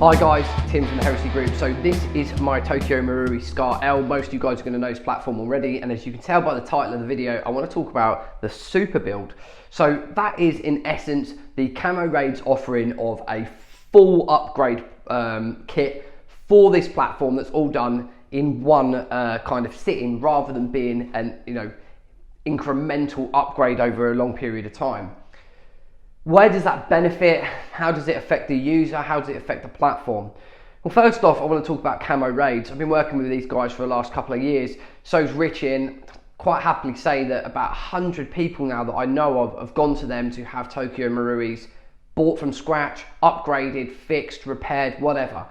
Hi guys, Tim from the Heresy Group. So this is my Tokyo Marui Scar L. Most of you guys are going to know this platform already, and as you can tell by the title of the video, I want to talk about the super build. So that is in essence the Camo Raids offering of a full upgrade kit for this platform that's all done in one kind of sitting, rather than being an incremental upgrade over a long period of time. Where does that benefit? How does it affect the user? How does it affect the platform? Well, first off, I want to talk about Camo Raids. I've been working with these guys for the last couple of years. So's Richie. Quite happily say that about 100 people now that I know of have gone to them to have Tokyo Maruis bought from scratch, upgraded, fixed, repaired, whatever.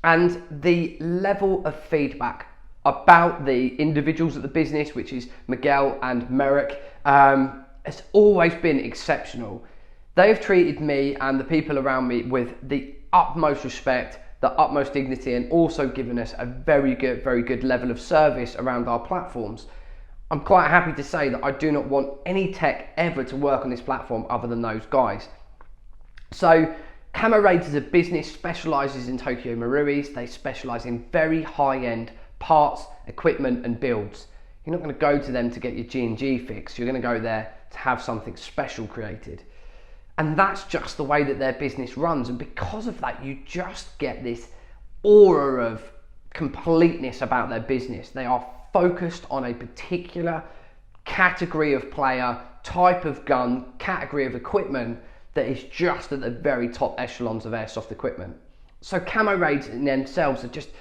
And the level of feedback about the individuals at the business, which is Miguel and Merrick, has always been exceptional. They have treated me and the people around me with the utmost respect, the utmost dignity, and also given us a very good level of service around our platforms. I'm quite happy to say that I do not want any tech ever to work on this platform other than those guys. So Camo Raids as a business specialises in Tokyo Maruis. They specialise in very high-end parts, equipment and builds. You're not going to go to them to get your G&G fix. You're going to go there to have something special created. And that's just the way that their business runs. And because of that, you just get this aura of completeness about their business. They are focused on a particular category of player, type of gun, category of equipment that is just at the very top echelons of airsoft equipment. So Camo Raids in themselves are just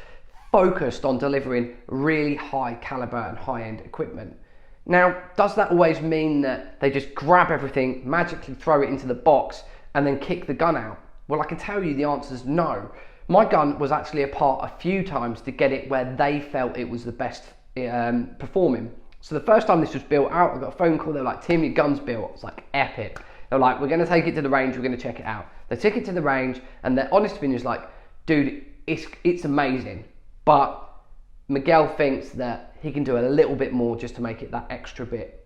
focused on delivering really high caliber and high-end equipment. Now, does that always mean that they just grab everything, magically throw it into the box and then kick the gun out? Well, I can tell you the answer is no. My gun was actually apart a few times to get it where they felt it was the best performing. So the first time this was built out, I got a phone call. They were like, "Tim, your gun's built." I was like, epic. They were like, "We're going to take it to the range, we're going to check it out." They took it to the range and their honest opinion is like, "Dude, it's amazing, but Miguel thinks that he can do a little bit more just to make it that extra bit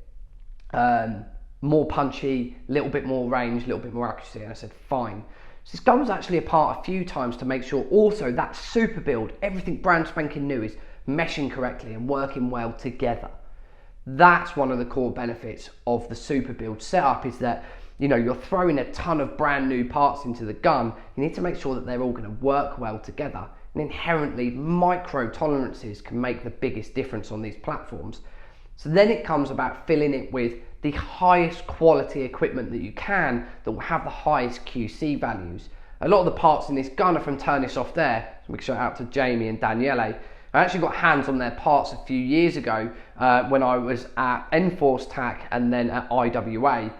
more punchy, a little bit more range, a little bit more accuracy." And I said, fine. So this gun was actually apart a few times to make sure also that super build, everything brand spanking new, is meshing correctly and working well together. That's one of the core benefits of the super build setup, is that you're throwing a ton of brand new parts into the gun. You need to make sure that they're all going to work well together. And inherently, micro tolerances can make the biggest difference on these platforms. So then it comes about filling it with the highest quality equipment that you can, that will have the highest QC values. A lot of the parts in this gun are from Airsoft Upgrade Is. So big shout out to Jamie and Daniele. I actually got hands on their parts a few years ago when I was at Enforce TAC and then at IWA.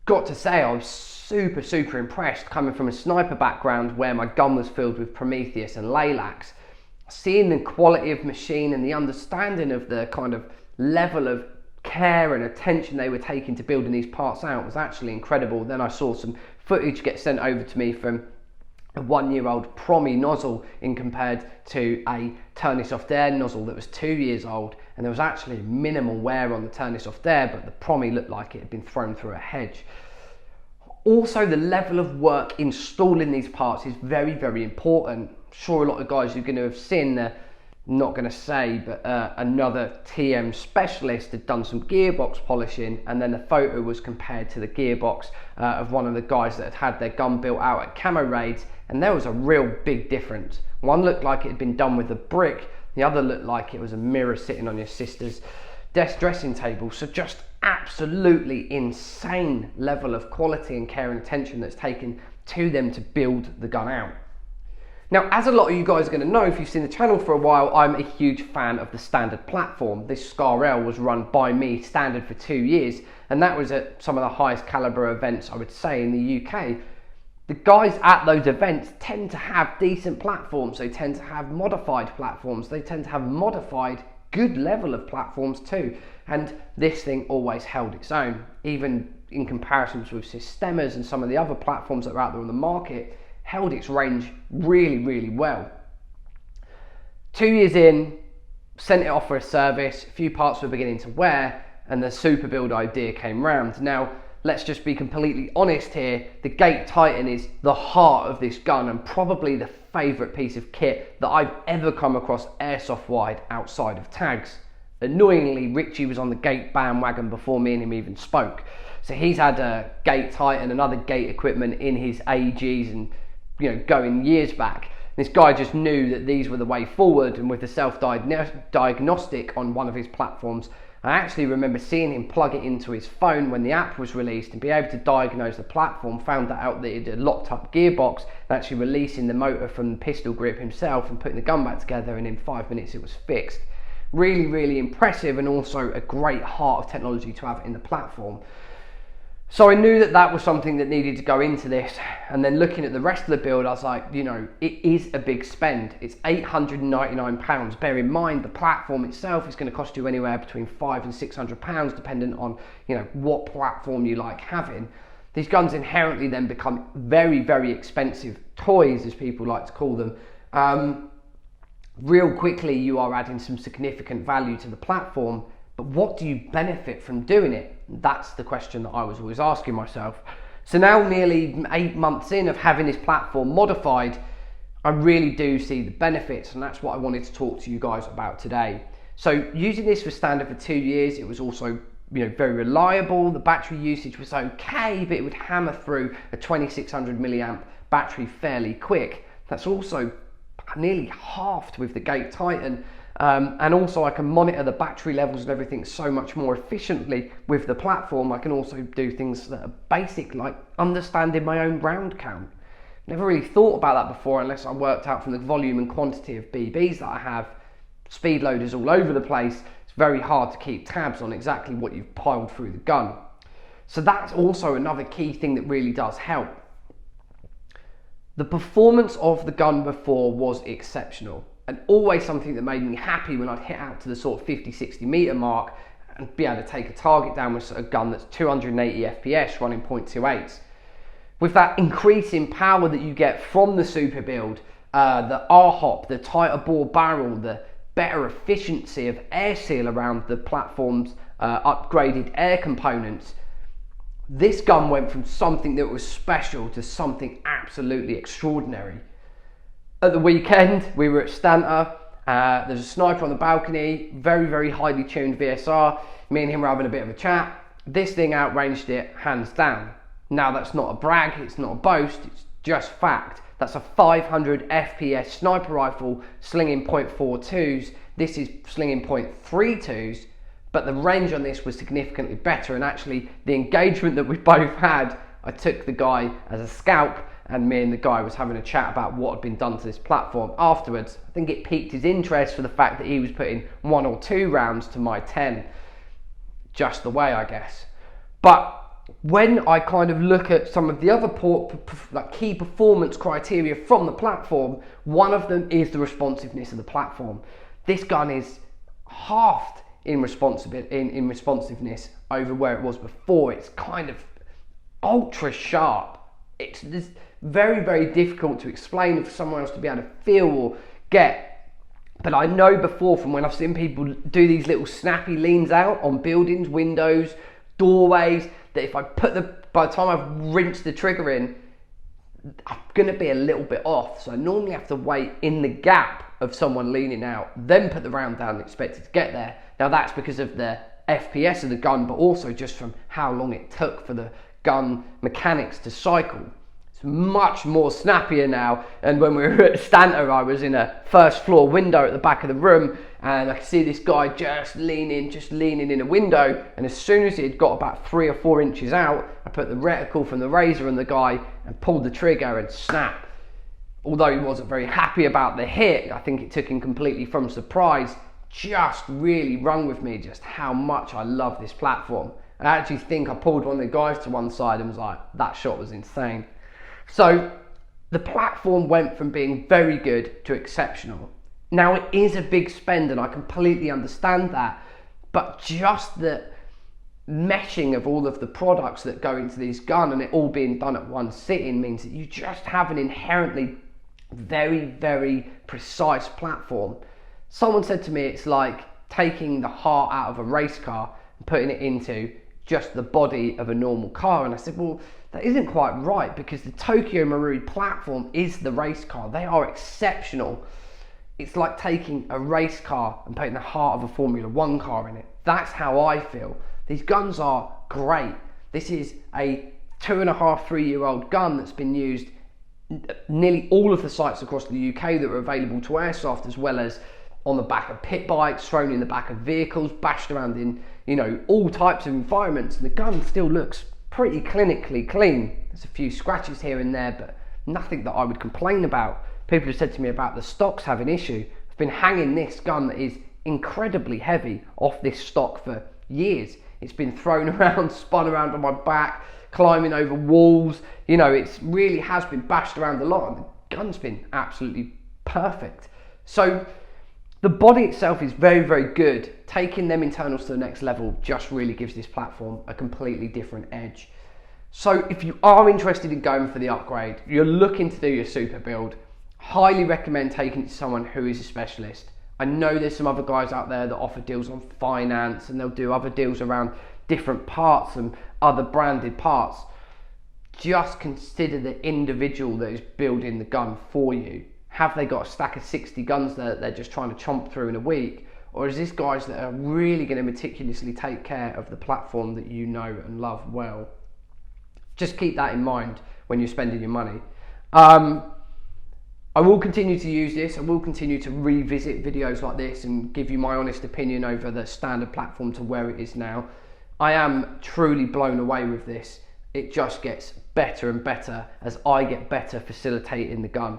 Got to say, I was super impressed, coming from a sniper background where my gun was filled with Prometheus and Laylax. Seeing the quality of machine and the understanding of the kind of level of care and attention they were taking to building these parts out was actually incredible. Then I saw some footage get sent over to me from a 1-year-old Prometheus nozzle in compared to a Airsoft Air nozzle that was 2 years old, and there was actually minimal wear on the Airsoft Air, but the Prometheus looked like it had been thrown through a hedge. Also, the level of work installing these parts is very important. I'm sure a lot of guys are going to have seen, not going to say, but another TM specialist had done some gearbox polishing, and then the photo was compared to the gearbox of one of the guys that had their gun built out at Camo Raids, and there was a real big difference. One looked like it had been done with a brick, the other looked like it was a mirror sitting on your sister's desk dressing table. So just absolutely insane level of quality and care and attention that's taken to them to build the gun out. Now, as a lot of you guys are going to know if you've seen the channel for a while, I'm a huge fan of the standard platform. This Scar L was run by me standard for 2 years, and that was at some of the highest caliber events, I would say, in the UK. The guys at those events tend to have decent platforms. They tend to have modified platforms. They tend to have modified good level of platforms too, and this thing always held its own, even in comparisons with Systemas and some of the other platforms that are out there on the market. Held its range really well. 2 years in, sent it off for a service, a few parts were beginning to wear, and the super build idea came round. Now, let's just be completely honest here, the Gate Titan is the heart of this gun and probably the favourite piece of kit that I've ever come across airsoft wide outside of tags. Annoyingly, Richie was on the Gate bandwagon before me and him even spoke. So he's had a Gate Titan and other Gate equipment in his AEGs and, you know, going years back. This guy just knew that these were the way forward, and with the self-diagnostic on one of his platforms, I actually remember seeing him plug it into his phone when the app was released and be able to diagnose the platform, found that out that it had a locked up gearbox, and actually releasing the motor from the pistol grip himself and putting the gun back together, and in 5 minutes it was fixed. Really, really impressive, and also a great heart of technology to have in the platform. So I knew that that was something that needed to go into this, and then looking at the rest of the build, I was like, you know, it is a big spend. It's £899. Bear in mind, the platform itself is going to cost you anywhere between £500 and £600, depending on, you know, what platform you like having. These guns inherently then become very, very expensive toys, as people like to call them. Real quickly, you are adding some significant value to the platform, but what do you benefit from doing it? That's the question that I was always asking myself. So now, nearly 8 months in of having this platform modified, I really do see the benefits, and that's what I wanted to talk to you guys about today. So using this for standard for 2 years, it was also, you know, very reliable. The battery usage was okay, but it would hammer through a 2600 milliamp battery fairly quick. That's also nearly halved with the Gate Titan. And also I can monitor the battery levels and everything so much more efficiently with the platform. I can also do things that are basic, like understanding my own round count. Never really thought about that before unless I worked out from the volume and quantity of BBs that I have. Speed loaders all over the place. It's very hard to keep tabs on exactly what you've piled through the gun. So that's also another key thing that really does help. The performance of the gun before was exceptional, and always something that made me happy when I'd hit out to the sort of 50-60 meter mark and be able to take a target down with a gun that's 280 FPS running 0.28s. With that increase in power that you get from the super build, the R-hop, the tighter bore barrel, the better efficiency of air seal around the platform's upgraded air components, this gun went from something that was special to something absolutely extraordinary. At the weekend, we were at Stanta. There's a sniper on the balcony, very, very highly tuned VSR. Me and him were having a bit of a chat. This thing outranged it, hands down. Now that's not a brag, it's not a boast, it's just fact. That's a 500 FPS sniper rifle slinging .42s. This is slinging .32s, but the range on this was significantly better, and actually the engagement that we both had, I took the guy as a scalp, and me and the guy was having a chat about what had been done to this platform afterwards. I think it piqued his interest for the fact that he was putting 1 or 2 rounds to my 10. Just the way, I guess. But when I kind of look at some of the other key performance criteria from the platform, one of them is the responsiveness of the platform. This gun is halved in responsiveness over where it was before. It's kind of ultra sharp. It's very, very difficult to explain for someone else to be able to feel or get. But I know before from when I've seen people do these little snappy leans out on buildings, windows, doorways, that if I by the time I've rinsed the trigger in, I'm going to be a little bit off. So I normally have to wait in the gap of someone leaning out, then put the round down and expect it to get there. Now that's because of the FPS of the gun, but also just from how long it took for the gun mechanics to cycle. It's much more snappier now. And when we were at Stanta, I was in a first floor window at the back of the room, and I could see this guy just leaning in a window, and as soon as it got about 3 or 4 inches out, I put the reticle from the razor on the guy and pulled the trigger and snap. Although he wasn't very happy about the hit, I think it took him completely from surprise, just really rung with me just how much I love this platform. I actually think I pulled one of the guys to one side and was like, that shot was insane. So the platform went from being very good to exceptional. Now it is a big spend and I completely understand that, but just the meshing of all of the products that go into this gun and it all being done at one sitting means that you just have an inherently very, very precise platform. Someone said to me it's like taking the heart out of a race car and putting it into just the body of a normal car. And I said, well, that isn't quite right, because the Tokyo Marui platform is the race car. They are exceptional. It's like taking a race car and putting the heart of a Formula 1 car in it. That's how I feel. These guns are great. This is a 2.5, 3-year-old gun that's been used nearly all of the sites across the UK that are available to airsoft, as well as on the back of pit bikes, thrown in the back of vehicles, bashed around in, you know, all types of environments. And the gun still looks pretty clinically clean. There's a few scratches here and there, but nothing that I would complain about. People have said to me about the stocks having issue. I've been hanging this gun that is incredibly heavy off this stock for years. It's been thrown around, spun around on my back, climbing over walls. You know, it really has been bashed around a lot, and the gun's been absolutely perfect. So the body itself is very, very good. Taking them internals to the next level just really gives this platform a completely different edge. So if you are interested in going for the upgrade, you're looking to do your super build, highly recommend taking it to someone who is a specialist. I know there's some other guys out there that offer deals on finance, and they'll do other deals around different parts and other branded parts. Just consider the individual that is building the gun for you. Have they got a stack of 60 guns that they're just trying to chomp through in a week? Or is this guys that are really going to meticulously take care of the platform that you know and love well? Just keep that in mind when you're spending your money. I will continue to use this. I will continue to revisit videos like this and give you my honest opinion over the standard platform to where it is now. I am truly blown away with this. It just gets better and better as I get better facilitating the gun.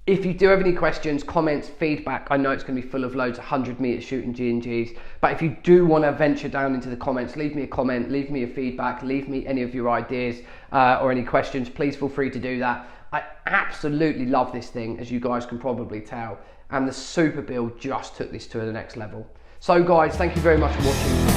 If you do have any questions, comments, feedback, I know it's going to be full of loads of 100-meter shooting G&Gs, but if you do want to venture down into the comments, leave me a comment, leave me a feedback, leave me any of your ideas or any questions. Please feel free to do that. I absolutely love this thing, as you guys can probably tell, and the super build just took this to the next level. So guys, thank you very much for watching.